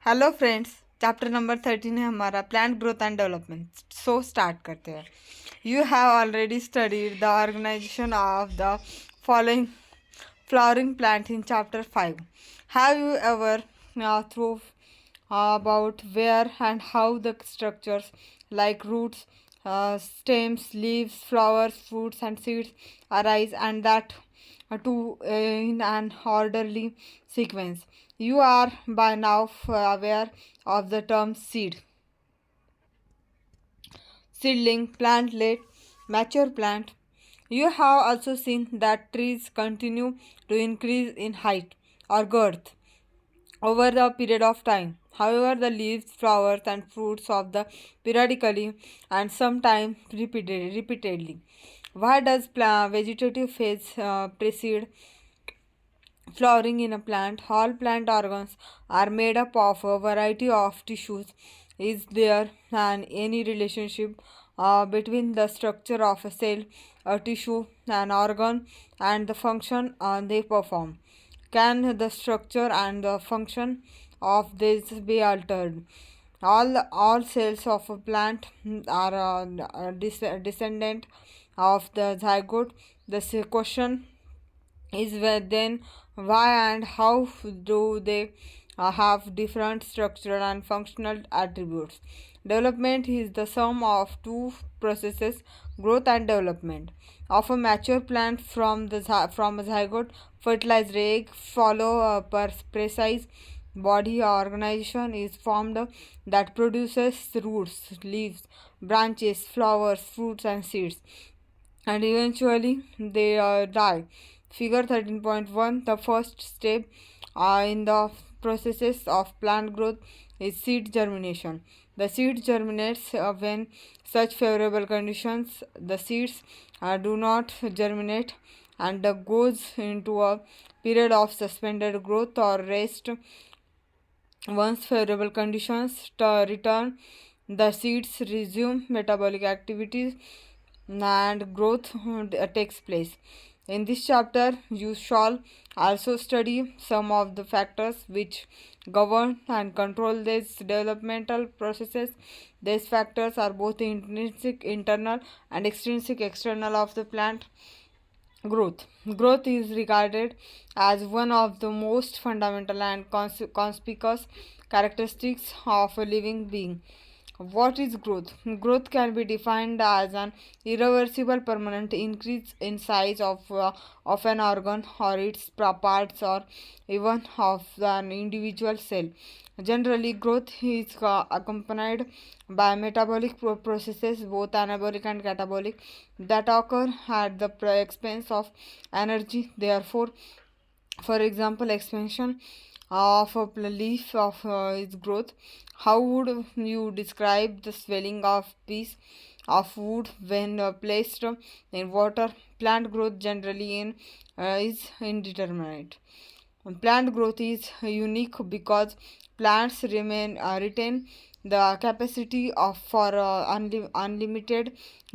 Hello friends. Chapter number 13 है हमारा plant growth and development. So start करते हैं। You have already studied the organisation of the following flowering plant in chapter 5. Have you ever thought about where and how the structures like roots, stems, leaves, flowers, fruits, and seeds arise, and that in an orderly sequence? You are by now aware of the term seedling, plantlet, mature plant. You have also seen that trees continue to increase in height or girth over the period of time. However, the leaves, flowers, and fruits of the periodically and sometimes repeatedly. Why does vegetative phase precede flowering in a plant? All plant organs are made up of a variety of tissues. Is there any relationship between the structure of a cell, a tissue, an organ, and the function they perform? Can the structure and the function of this be altered? All cells of a plant are descendant of the zygote. The question is then why and how do they have different structural and functional attributes. Development is the sum of two processes, growth and development, of a mature plant from a zygote fertilized egg follow a precise body organization is formed that produces roots, leaves, branches, flowers, fruits, and seeds, and eventually they die. Figure 13.1. The first step in the processes of plant growth is seed germination. The seed germinates when such favorable conditions. The seeds do not germinate and goes into a period of suspended growth or rest. Once favorable conditions return, the seeds resume metabolic activities and growth takes place. In this chapter, you shall also study some of the factors which govern and control these developmental processes. These factors are both intrinsic, internal, and extrinsic, external of the plant growth. Growth is regarded as one of the most fundamental and conspicuous characteristics of a living being. What is growth? Growth can be defined as an irreversible permanent increase in size of an organ or its parts or even of an individual cell. Generally, growth is accompanied by metabolic processes, both anabolic and catabolic, that occur at the expense of energy. Therefore, for example, expansion of a leaf of its growth. How would you describe the swelling of piece of wood when placed in water? Plant growth generally is indeterminate. Plant growth is unique because plants retain the capacity of for unlimited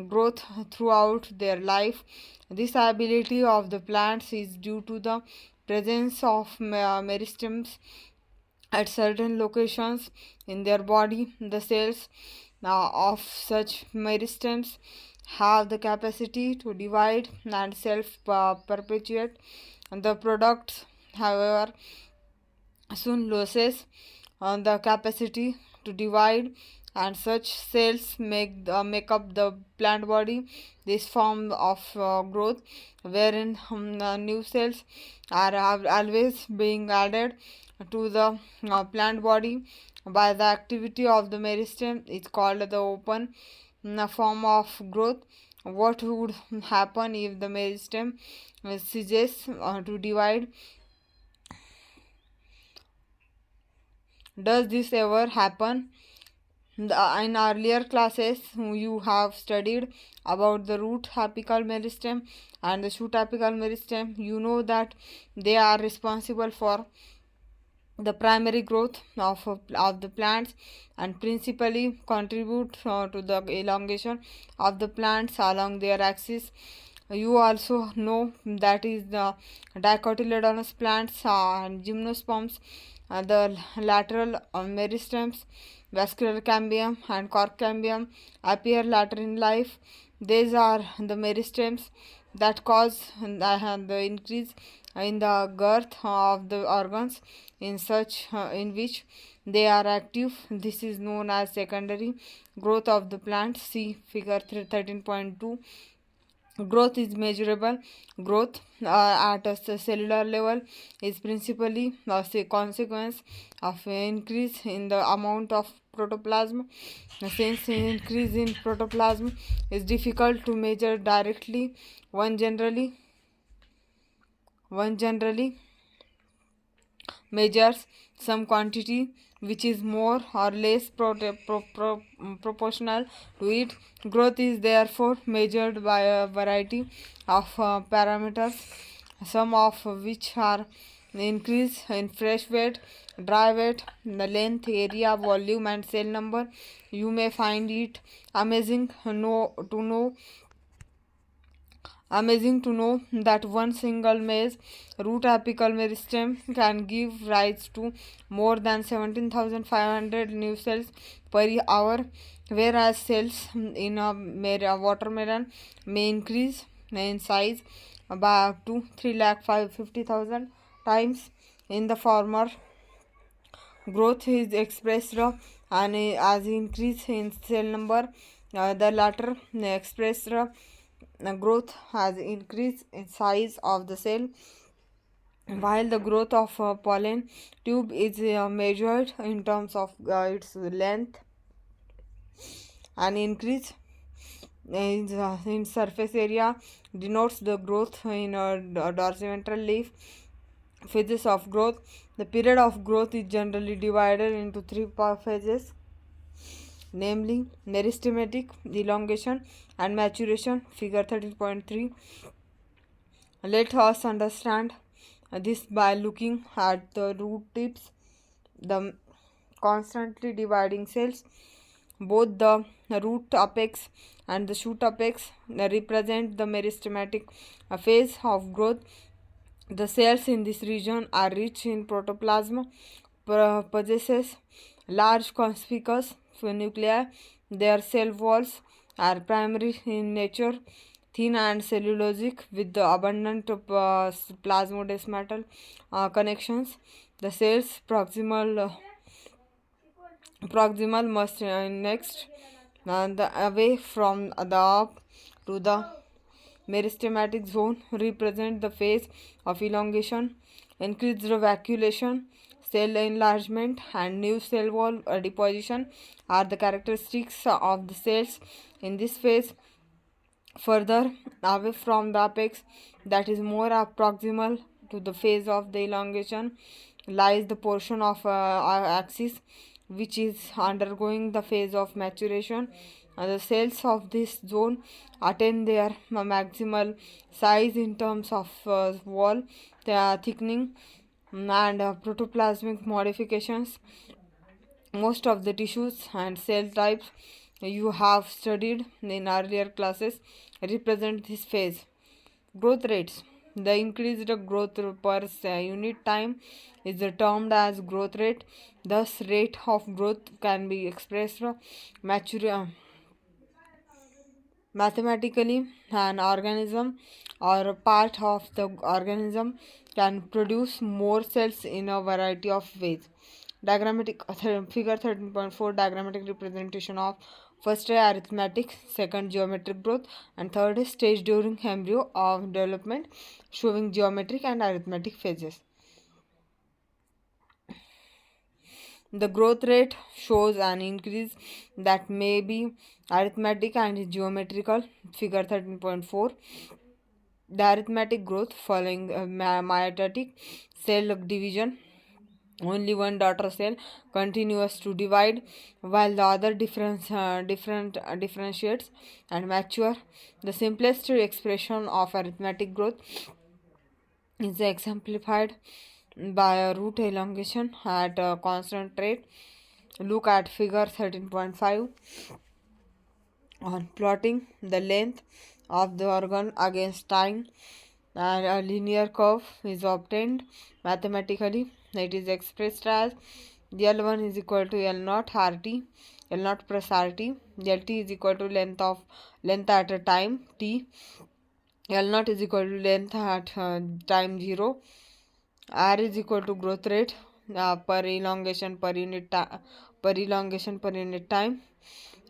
growth throughout their life. This ability of the plants is due to the presence of meristems at certain locations in their body. The cells of such meristems have the capacity to divide and self perpetuate. The products, however, soon loses the capacity to divide, and such cells make up the plant body. This form of growth, wherein new cells are always being added to the plant body by the activity of the meristem, is called the open form of growth. What would happen if the meristem ceases to divide? Does this ever happen? In earlier classes, you have studied about the root apical meristem and the shoot apical meristem. You know that they are responsible for the primary growth of the plants and principally contribute to the elongation of the plants along their axis. You also know that is the dicotyledonous plants and gymnosperms, the lateral meristems, vascular cambium and cork cambium appear later in life. These are the meristems that cause the increase in the girth of the organs in which they are active. This is known as secondary growth of the plant. See figure 13.2. Growth is measurable. Growth at a cellular level is principally a consequence of an increase in the amount of protoplasm. Since increase in protoplasm is difficult to measure directly, one generally measures some quantity which is more or less proportional to it. Growth is therefore measured by a variety of parameters, some of which are increase in fresh weight, dry weight, the length, area, volume, and cell number. You may find it amazing to know Amazing to know that one single maize root apical meristem can give rise to more than 17,500 new cells per hour, whereas cells in a watermelon may increase in size by up to 3,50,000 times. In the former, growth is expressed and as increase in cell number. The latter expressed growth has increased in size of the cell, while the growth of pollen tube is measured in terms of its length and increase in surface area denotes the growth in a dorsiventral leaf. Phases of growth. The period of growth is generally divided into three phases, namely meristematic, elongation, and maturation. Figure 13.3. Let us understand this by looking at the root tips, the constantly dividing cells. Both the root apex and the shoot apex represent the meristematic phase of growth. The cells in this region are rich in protoplasm, possesses large conspicuous nuclei. Their cell walls are primary in nature, thin and cellulosic with the abundant plasmodesmatal connections. The cells proximal must next away from the up to the meristematic zone represent the phase of elongation. Increased vacuolation, cell enlargement, and new cell wall deposition are the characteristics of the cells in this phase. Further away from the apex, that is more proximal to the phase of the elongation, lies the portion of axis which is undergoing the phase of maturation. The cells of this zone attain their maximal size in terms of wall thickening and protoplasmic modifications. Most of the tissues and cell types you have studied in earlier classes represent this phase. Growth rates. The increased growth per unit time is termed as growth rate. Thus, rate of growth can be expressed mathematically. An organism or a part of the organism can produce more cells in a variety of ways. Diagrammatic figure 13.4 diagrammatic representation of first arithmetic, second geometric growth, and third stage during embryo of development, showing geometric and arithmetic phases. The growth rate shows an increase that may be arithmetic and geometrical. Figure 13.4. The arithmetic growth following mitotic cell division. Only one daughter cell continues to divide while the other differentiates and mature. The simplest expression of arithmetic growth is exemplified by a root elongation at a constant rate. Look at figure 13.5 on plotting the length of the organ against time, and a linear curve is obtained mathematically. It is expressed as L1 is equal to L naught RT, L naught plus RT, LT is equal to length at a time T, L naught is equal to length at time 0, R is equal to growth rate per elongation per unit time.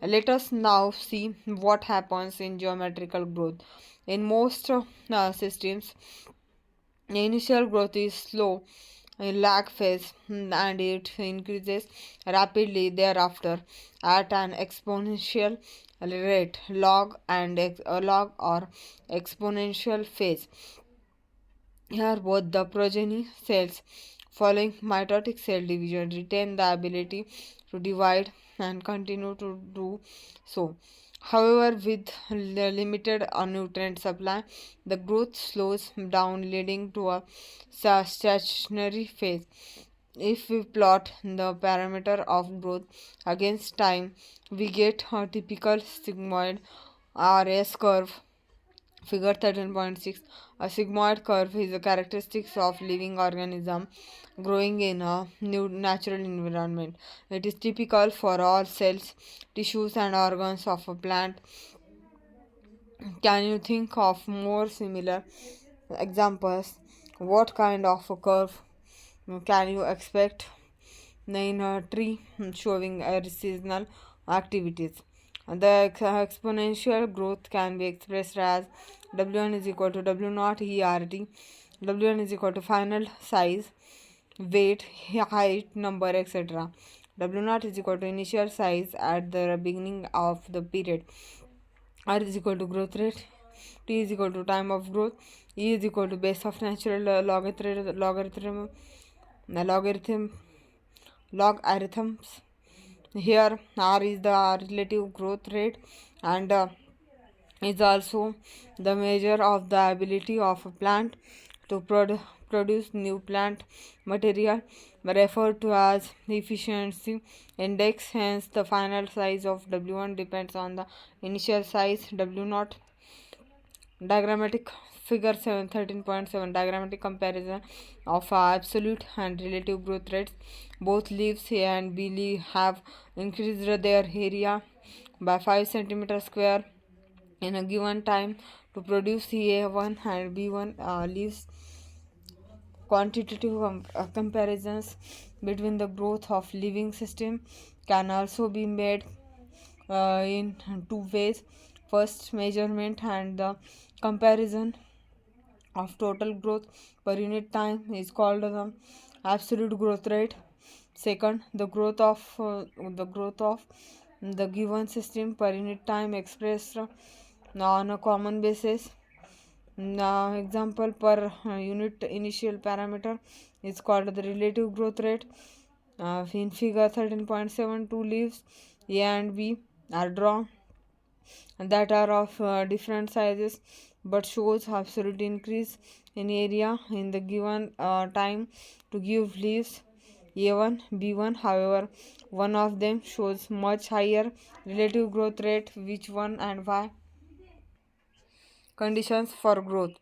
Let us now see what happens in geometrical growth. In most systems, initial growth is slow in lag phase, and it increases rapidly thereafter at an exponential rate, log or exponential phase. Here, both the progeny cells following mitotic cell division retain the ability to divide and continue to do so. However, with the limited nutrient supply, the growth slows down, leading to a stationary phase. If we plot the parameter of growth against time, we get a typical sigmoid or S curve. Figure 13.6. A sigmoid curve is a characteristic of living organism growing in a new natural environment. It is typical for all cells, tissues, and organs of a plant. Can you think of more similar examples? What kind of a curve can you expect in a tree showing seasonal activities? The exponential growth can be expressed as W1 is equal to W naught ERT. W1 is equal to final size, weight, height, number, etc. W naught is equal to initial size at the beginning of the period. R is equal to growth rate. T is equal to time of growth. E is equal to base of natural logarithms. Here, R is the relative growth rate, and is also the measure of the ability of a plant to produce new plant material, referred to as efficiency index. Hence, the final size of W1 depends on the initial size W0. Diagrammatic figure 13.7 diagrammatic comparison of absolute and relative growth rates. Both leaves A and B have increased their area by 5 centimeter square in a given time. To produce A1 and B1 leaves, quantitative comparisons between the growth of living system can also be made in two ways. First, measurement and the comparison of total growth per unit time is called the absolute growth rate. Second, the growth of the given system per unit time expressed on a common basis. Example per unit initial parameter is called the relative growth rate. In figure 13.7, two leaves A and B are drawn that are of different sizes but shows absolute increase in area in the given time to give leaves A1, B1. However, one of them shows much higher relative growth rate. Which one and why? Conditions for growth.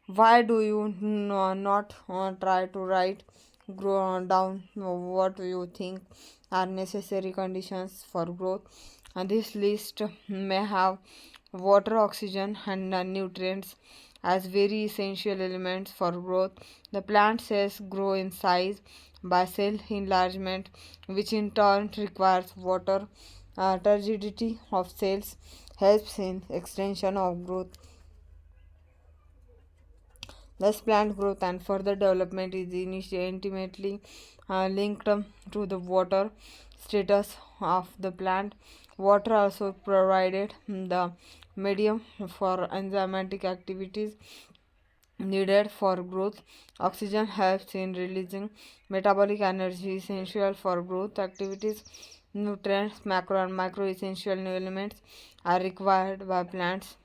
Why do you not try to write down what you think are necessary conditions for growth? And this list may have water, oxygen, and nutrients as very essential elements for growth. The plant cells grow in size by cell enlargement, which in turn requires water. Turgidity of cells helps in extension of growth. Thus, plant growth and further development is intimately linked to the water status of the plant. Water also provided the medium for enzymatic activities needed for growth. Oxygen helps in releasing metabolic energy essential for growth activities. Nutrients, macro and micro essential elements are required by plants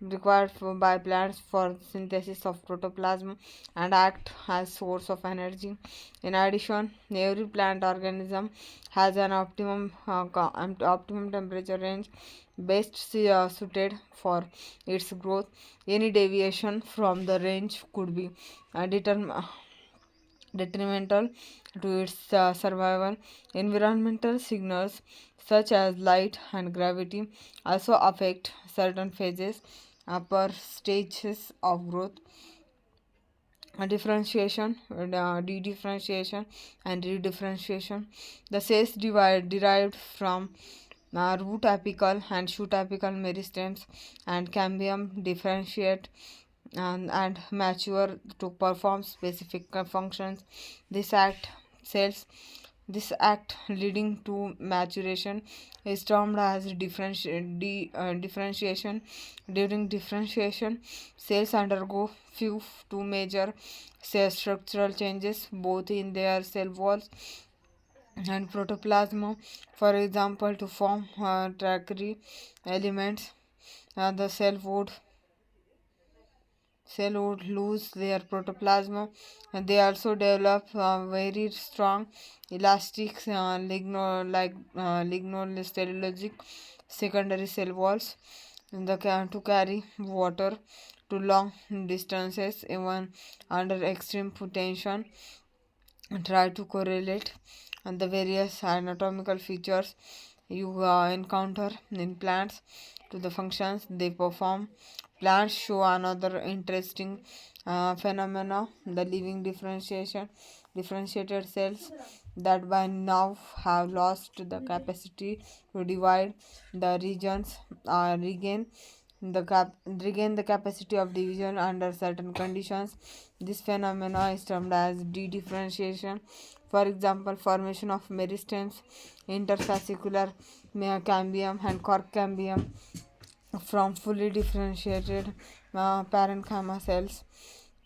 required by plants for synthesis of protoplasm and act as source of energy. In addition, every plant organism has an optimum temperature range suited for its growth. Any deviation from the range could be detrimental to its survival. Environmental signals such as light and gravity also affect certain phases, upper stages of growth. Differentiation, de-differentiation, and redifferentiation. The cells derived from root apical and shoot apical meristems and cambium differentiate and mature to perform specific functions. This act cells this act leading to maturation is termed as differentiation. During differentiation, cells undergo few two major cell structural changes both in their cell walls and protoplasm. For example, to form tertiary elements, the cell would lose their protoplasm, and they also develop very strong elastic lignocellulosic secondary cell walls in the to carry water to long distances even under extreme tension. Try to correlate the various anatomical features you encounter in plants to the functions they perform. Plants show another interesting phenomena: the living differentiated cells that by now have lost the capacity to divide the regions regain the capacity of division under certain conditions. This phenomena is termed as de-differentiation. For example, formation of meristems, interfascicular cambium, and cork cambium from fully differentiated parenchyma cells.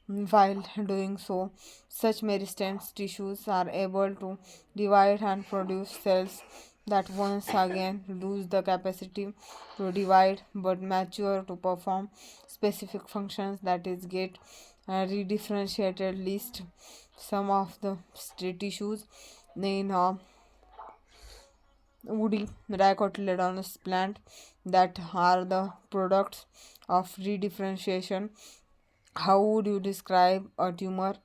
While doing so, such meristems tissues are able to divide and produce cells that once again lose the capacity to divide but mature to perform specific functions, that is, get redifferentiated. List some of the tissues in woody dicotyledonous plant that are the products of redifferentiation. How would you describe a tumor?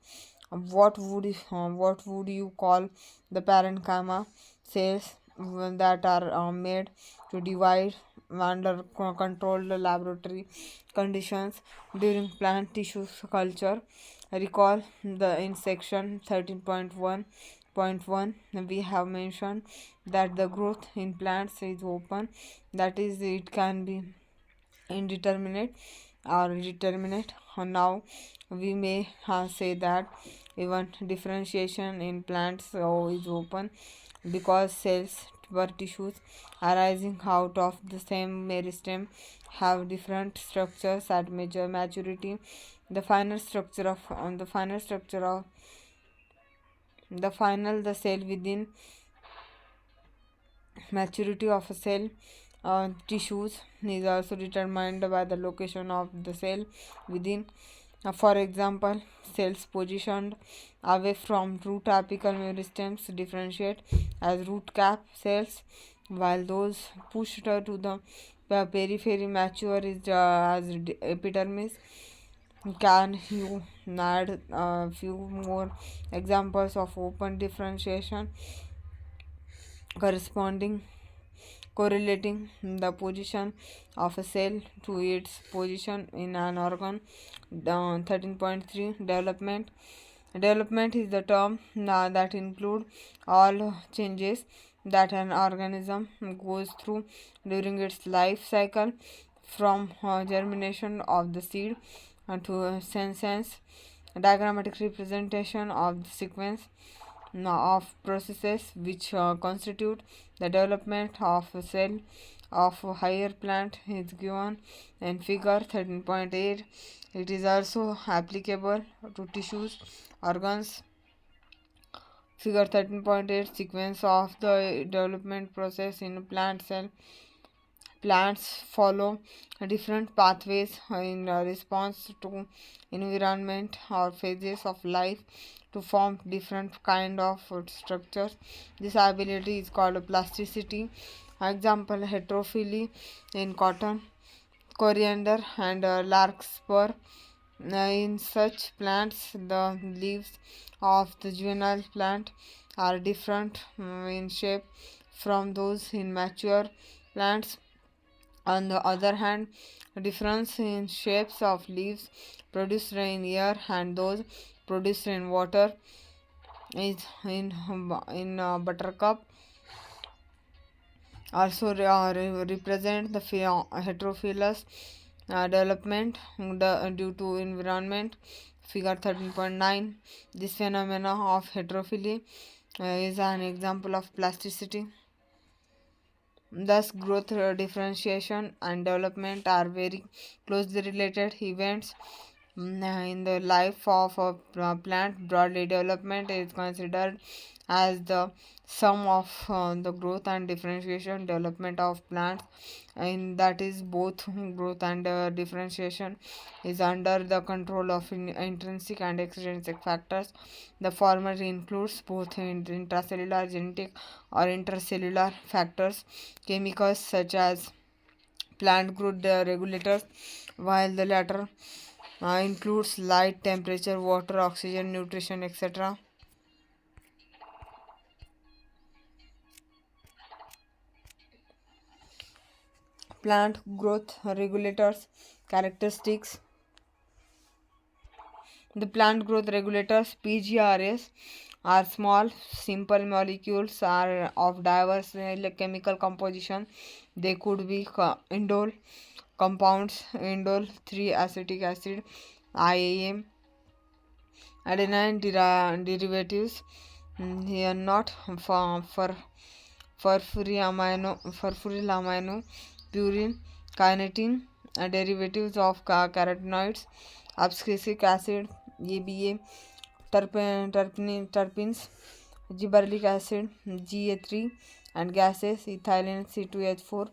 What would you call the parenchyma cells that are made to divide under controlled laboratory conditions during plant tissue culture? Recall the in section 13.1.1 we have mentioned that the growth in plants is open, that is, it can be indeterminate or determinate. Now we may say that even differentiation in plants is open because cells or tissues arising out of the same meristem have different structures at major maturity. The final structure of the final structure of the cell within maturity of a cell tissues is also determined by the location of the cell within. For example, cells positioned away from root apical meristems differentiate as root cap cells, while those pushed to the periphery mature as epidermis. Can you add a few more examples of open differentiation corresponding correlating the position of a cell to its position in an organ? 13.3 Development. Development is the term that include all changes that an organism goes through during its life cycle, from germination of the seed to senescence. Diagrammatic representation of the sequence of processes which constitute the development of a cell of a higher plant is given in figure 13.8. It is also applicable to tissues, organs. Figure 13.8 sequence of the development process in a plant cell. Plants follow different pathways in response to environment or phases of life to form different kind of structures. This ability is called plasticity. Example: heterophyly in cotton, coriander, and larkspur. In such plants, the leaves of the juvenile plant are different in shape from those in mature plants. On the other hand, difference in shapes of leaves produced in air and those produced in water is in buttercup also represent the heterophilous development due to environment. Figure 13.9. This phenomena of heterophily is an example of plasticity. Thus, growth, differentiation, and development are very closely related events in the life of a plant. Broadly, development is considered as the sum of the growth and differentiation development of plants, and that is both growth and differentiation is under the control of intrinsic and extrinsic factors. The former includes both intracellular genetic or intercellular factors, chemicals such as plant growth regulators, while the latter includes light, temperature, water, oxygen, nutrition, etc. Plant growth regulators characteristics. The plant growth regulators (PGRS) are small, simple molecules are of diverse chemical composition. They could be indole compounds, indole 3-acetic acid, IAM, adenine derivatives, here not for furfuryl amino, purine, kinetin, derivatives of carotenoids, abscisic acid, ABA, terpenes, gibberellic acid, GA3, and gases, ethylene, C2H4.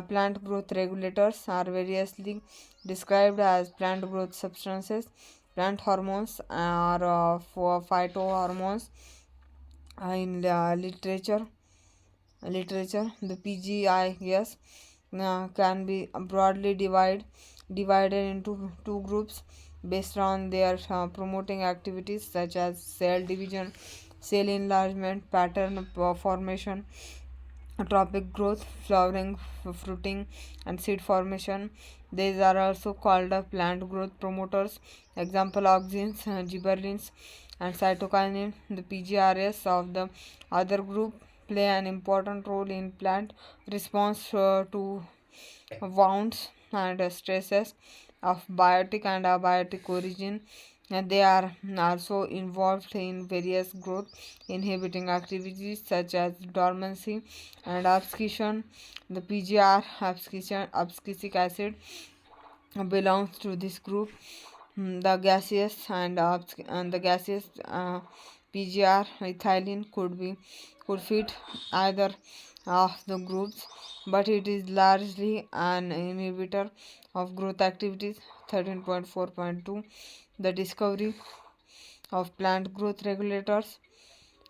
Plant growth regulators are variously described as plant growth substances. Plant hormones are for phytohormones in literature. The PGIS can be broadly divided into two groups based on their promoting activities such as cell division, cell enlargement, pattern formation, tropic growth, flowering, fruiting, and seed formation. These are also called plant growth promoters. Example: auxins, gibberellins, and cytokinin. The PGRS of the other group play an important role in plant response to wounds and stresses of biotic and abiotic origin. And they are also involved in various growth inhibiting activities such as dormancy and abscission. The PGR abscisic acid belongs to this group. The gaseous and the gaseous PGR ethylene could fit either of the groups, but it is largely an inhibitor of growth activities. 13.4.2. The discovery of plant growth regulators.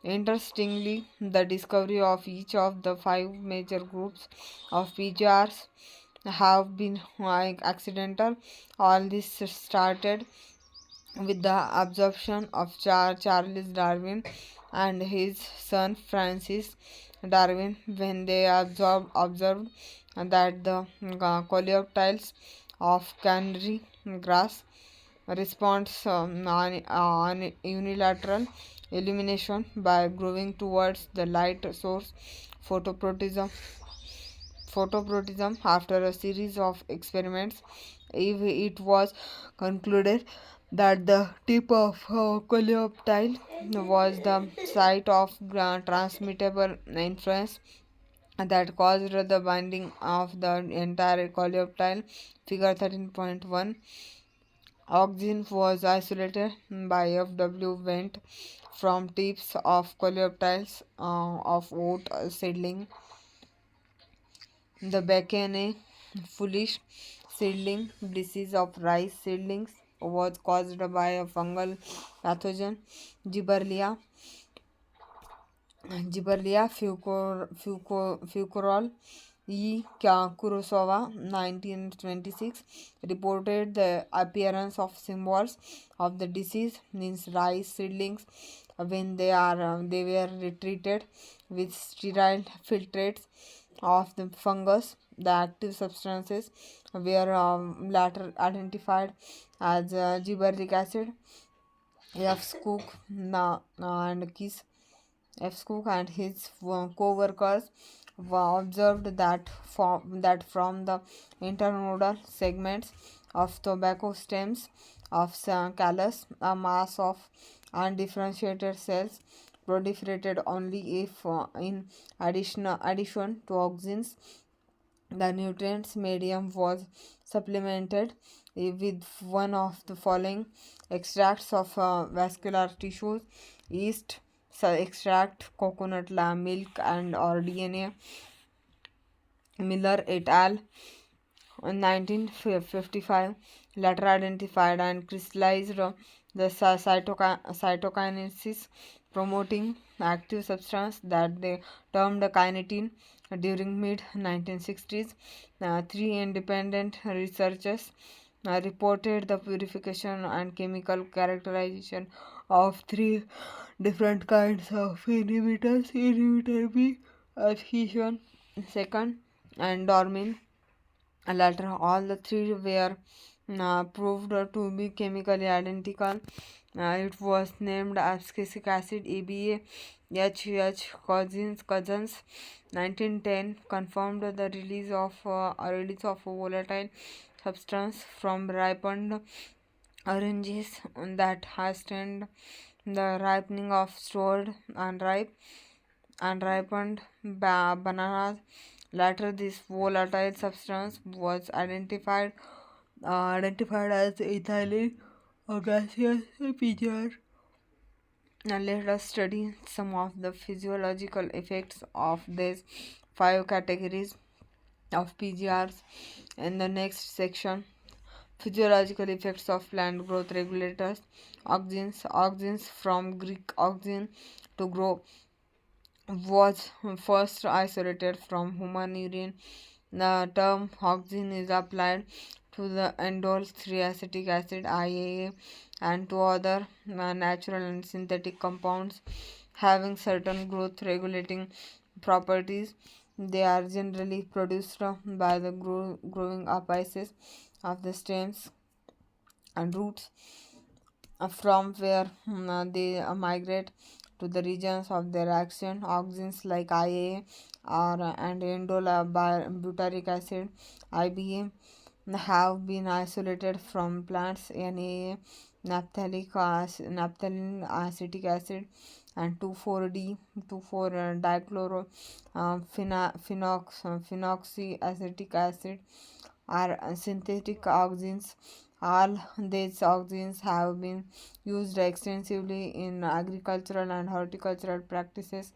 Interestingly, the discovery of each of the five major groups of PGRs have been accidental. All this started with the observation of Charles Darwin and his son Francis Darwin when they observed that the coleoptiles of canary grass responds on unilateral illumination by growing towards the light source. Photoprotism after a series of experiments, if it was concluded that the tip of coleoptile was the site of transmittable influence that caused the binding of the entire coleoptile. Figure 13.1. Oxygen was isolated by F.W. Went from tips of coleoptiles of oat seedling. The Bacane foolish seedling disease of rice seedlings was caused by a fungal pathogen, Gibberella, fucorol. Kurosawa, 1926, reported the appearance of symbols of the disease, means rice seedlings, when they were retreated with sterile filtrates of the fungus. The active substances were later identified as gibberellic acid, F. Cook and Kiss. F. Cook and his co-workers observed that from the internodal segments of tobacco stems of callus, a mass of undifferentiated cells proliferated only if, in addition to auxins, the nutrients medium was supplemented with one of the following extracts of vascular tissues: yeast extract, coconut milk, and or DNA. Miller et al. In 1955 later identified and crystallized the cytokinesis promoting active substance that they termed kinetin. During mid 1960s, three independent researchers reported the purification and chemical characterization of three different kinds of inhibitors: inhibitor B, adhesion second, and dormin later. All the three were proved to be chemically identical. It was named abscisic acid, ABA, cousins. 1910 confirmed the release of a volatile substance from ripened oranges that hastened the ripening of stored unripened bananas. Later, this volatile substance was identified as ethylene or gaseous PGR. Now let us study some of the physiological effects of these five categories of PGRs in the next section. Physiological effects of plant growth regulators. Auxins from Greek auxin, to grow, was first isolated from human urine. The term auxin is applied to the indole 3-acetic acid, IAA, and to other natural and synthetic compounds having certain growth regulating properties. They are generally produced by the growing apices of the stems and roots, from where they migrate to the regions of their action. Auxins like IA and butyric acid, IBA, have been isolated from plants. NAA, naphthalene acetic acid, and 2,4-D, 2,4 dichloro phenoxyacetic acid are synthetic auxins. All these auxins have been used extensively in agricultural and horticultural practices.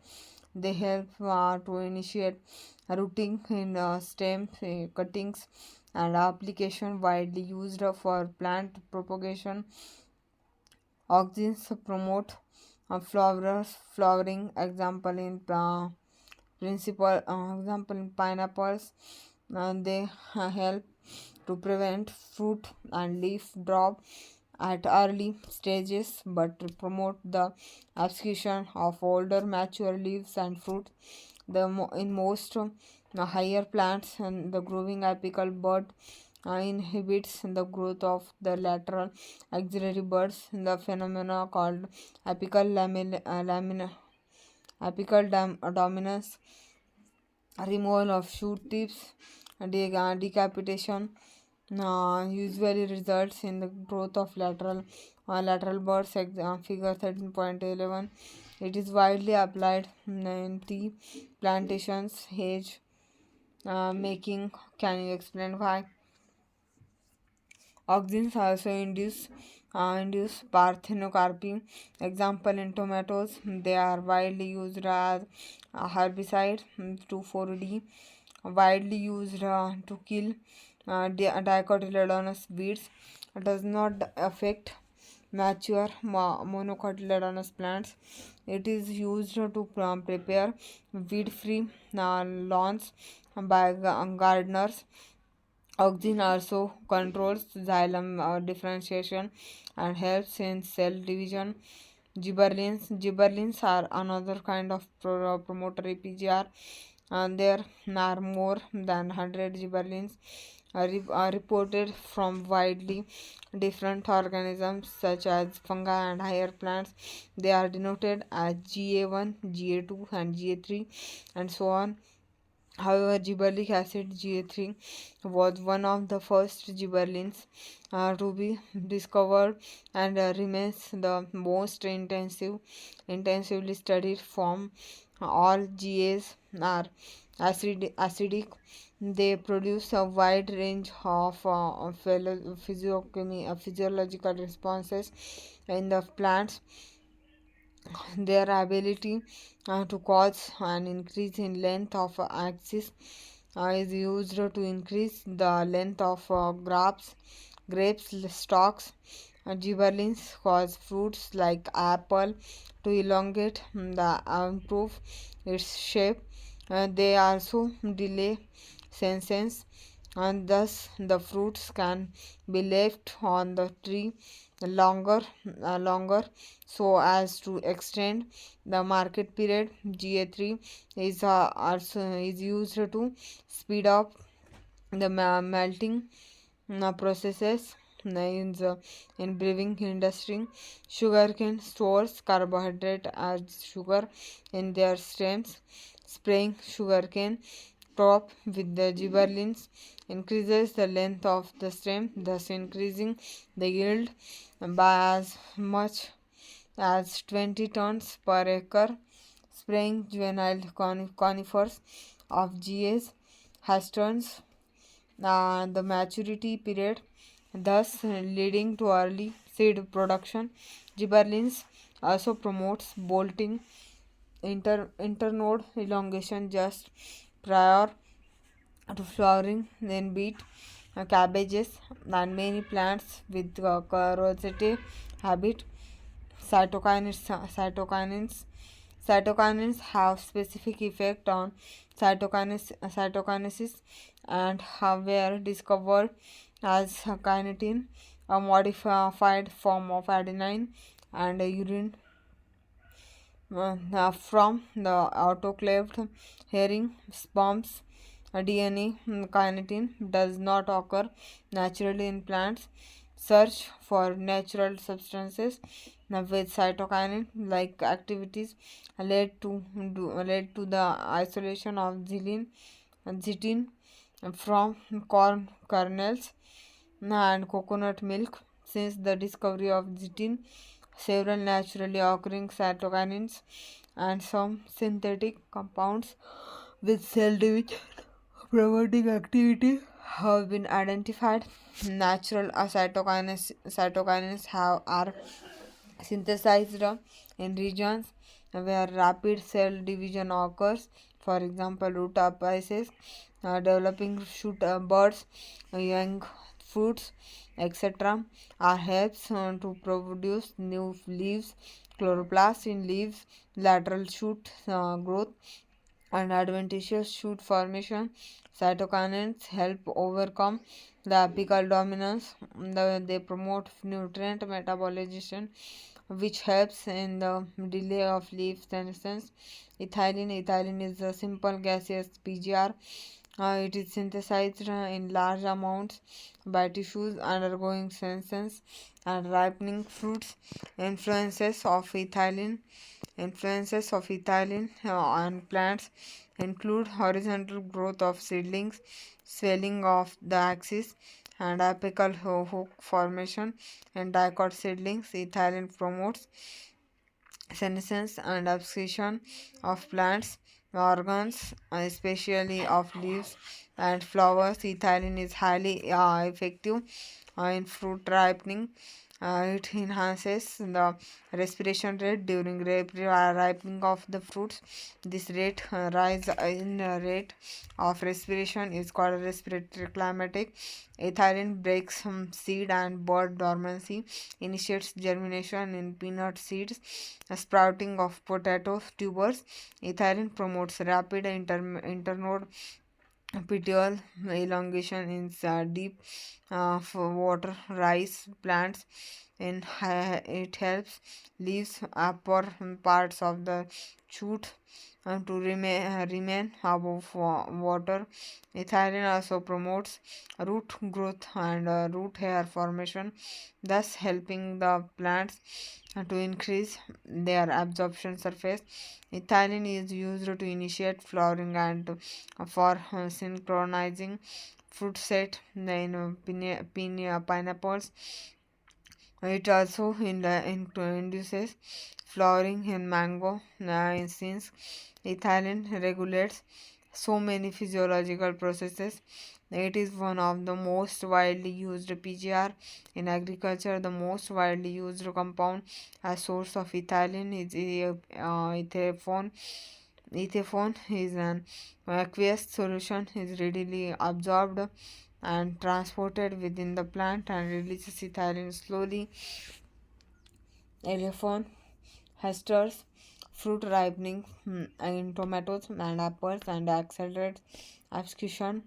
They help to initiate rooting in stem cuttings and application widely used for plant propagation. Auxins promote flowering. Example in pineapples. They help to prevent fruit and leaf drop at early stages, but to promote the abscission of older mature leaves and fruit. In most higher plants, and the growing apical bud inhibits the growth of the lateral axillary buds. The phenomena called dominance, removal of shoot tips, decapitation, usually results in the growth of lateral buds. Figure 13.11. It is widely applied in tea plantations, hedge making. Can you explain why? Auxins also induce parthenocarpy. Example in tomatoes, they are widely used as a herbicide. 2,4-D widely used to kill dicotyledonous weeds, does not affect mature monocotyledonous plants. It is used to prepare weed-free lawns by gardeners. Auxin also controls xylem differentiation and helps in cell division. Gibberellins are another kind of promotory PGR, and there are more than 100 gibberellins are reported from widely different organisms such as fungi and higher plants. They are denoted as GA1, GA2, and GA3, and so on. However, gibberellic acid GA3 was one of the first gibberellins to be discovered and remains the most intensively studied form. All GAs are acidic. They produce a wide range of physiological responses in the plants. Their ability to cause an increase in length of axis is used to increase the length of grapes stalks. Gibberellins cause fruits like apple to elongate, improve its shape. They also delay senescence, and thus the fruits can be left on the tree longer longer so as to extend the market period. GA3 is also is used to speed up the melting processes in brewing industry. Sugarcane stores carbohydrate as sugar in their stems. Spraying sugarcane crop with the gibberellins increases the length of the stem, thus increasing the yield by as much as 20 tons per acre. Spraying juvenile conifers of GAs has turns the maturity period, thus leading to early seed production. Gibberellins also promotes bolting internode elongation just prior to flowering in beet, cabbages, and many plants with corrosive habit. Cytokinins cytokinins have specific effect on cytokinesis and were discovered as kinetin, a modified form of adenine and urine from the autoclaved herring sperms. DNA kinetin does not occur naturally in plants. Search for natural substances with cytokinin like activities led to the isolation of xitin from corn kernels and coconut milk. Since the discovery of xitin, several naturally occurring cytokinins and some synthetic compounds with cell division promoting activity have been identified. Natural cytokinins are synthesized in regions where rapid cell division occurs. For example, root apices, developing shoot buds, young fruits, etc. are helps to produce new leaves, chloroplast in leaves, lateral shoot growth, and adventitious shoot formation. Cytokinins help overcome the apical dominance. They promote nutrient metabolism, which helps in the delay of leaf senescence. Ethylene is a simple gaseous PGR. It is synthesized in large amounts by tissues undergoing senescence and ripening fruits. Influences of ethylene on plants include horizontal growth of seedlings, swelling of the axis, and apical hook formation in dicot seedlings. Ethylene promotes senescence and abscission of plants organs, especially of leaves and flowers. Ethylene is highly effective in fruit ripening It enhances the respiration rate during ripening of the fruits. This rise in rate of respiration is called respiratory climatic. Ethylene breaks seed and bud dormancy, initiates germination in peanut seeds, sprouting of potato tubers. Ethylene promotes rapid internode petiole elongation in deep for water rice plants. It helps leaves upper parts of the shoot to remain above water. Ethylene also promotes root growth and root hair formation, thus helping the plants to increase their absorption surface. Ethylene is used to initiate flowering and for synchronizing fruit set in pineapples. It also induces flowering in mango, since ethylene regulates so many physiological processes. It is one of the most widely used PGR in agriculture. The most widely used compound as source of ethylene is ethafone. Ethafone is an aqueous solution, is readily absorbed and transported within the plant and releases ethylene slowly. Ethafone hasters fruit ripening in tomatoes and apples and accelerates abscission,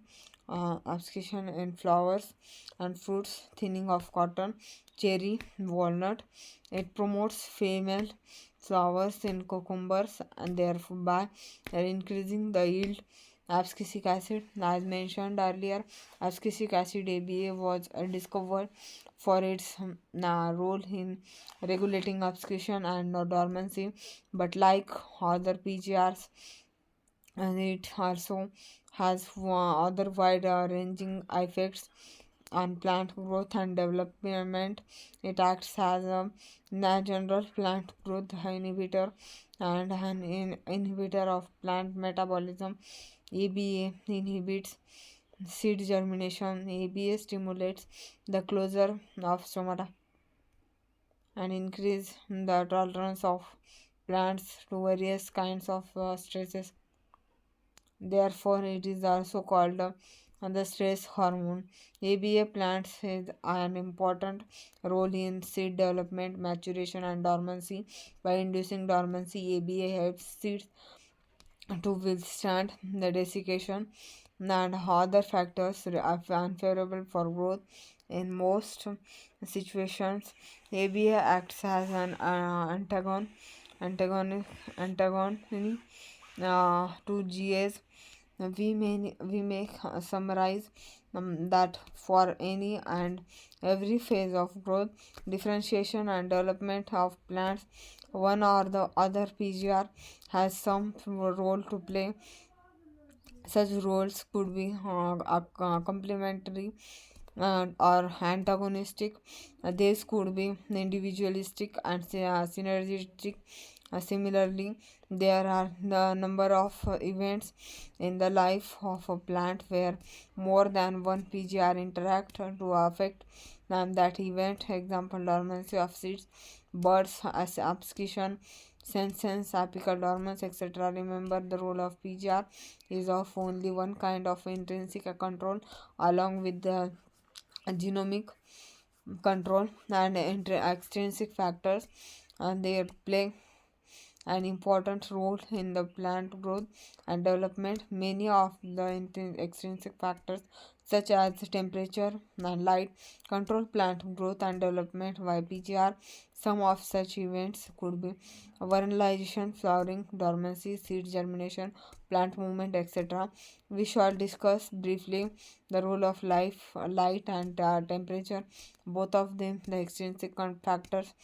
abscission in flowers and fruits, thinning of cotton, cherry, walnut. It promotes female flowers in cucumbers and thereby increasing the yield. Abscisic acid, as mentioned earlier, abscisic acid ABA was discovered for its role in regulating abscission and dormancy, but like other PGRs, and it also has other wide ranging effects on plant growth and development. It acts as a general plant growth inhibitor and an inhibitor of plant metabolism. ABA inhibits seed germination. ABA stimulates the closure of stomata and increase the tolerance of plants to various kinds of stresses. Therefore, it is also called the stress hormone. ABA plants has an important role in seed development, maturation, and dormancy. By inducing dormancy, ABA helps seeds to withstand the desiccation and other factors are unfavorable for growth. In most situations, ABA acts as an antagon, antagony to GAs. We may summarize that for any and every phase of growth, differentiation, and development of plants, one or the other PGR has some role to play. Such roles could be complementary or antagonistic. These could be individualistic and synergistic. Similarly, there are the number of events in the life of a plant where more than one PGR interact to affect that event. Example: dormancy of seeds, birds, as abscission, senescence, apical dormance, etc. Remember, the role of PGR is of only one kind of intrinsic control, along with the genomic control and extrinsic factors, and they play an important role in the plant growth and development. Many of the extrinsic factors, such as temperature and light, control plant growth and development by PGR. Some of such events could be vernalization, flowering, dormancy, seed germination, plant movement, etc. We shall discuss briefly the role of light, and temperature, both of them the extrinsic factors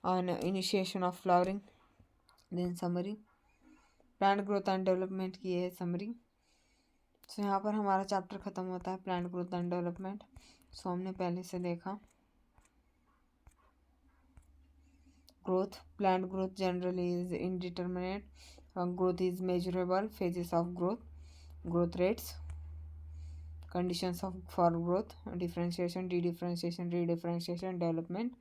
on initiation of flowering. Then summary plant growth and development की है summary. So यहाँ पर हमारा chapter ख़त्म होता है plant growth and development. सो हमने पहले से देखा growth, plant growth generally is indeterminate, growth is measurable, phases of growth, growth rates, conditions of for growth, differentiation, de-differentiation, redifferentiation, development.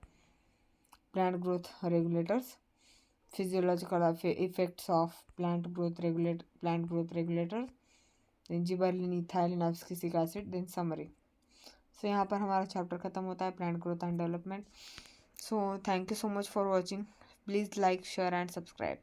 plant growth regulators, physiological effects of plant growth regulators, then gibberellin, ethylene, abscisic acid, then summary. So यहाँ पर हमारा chapter ख़त्म होता है plant growth and development. So thank you so much for watching. Please like share and subscribe.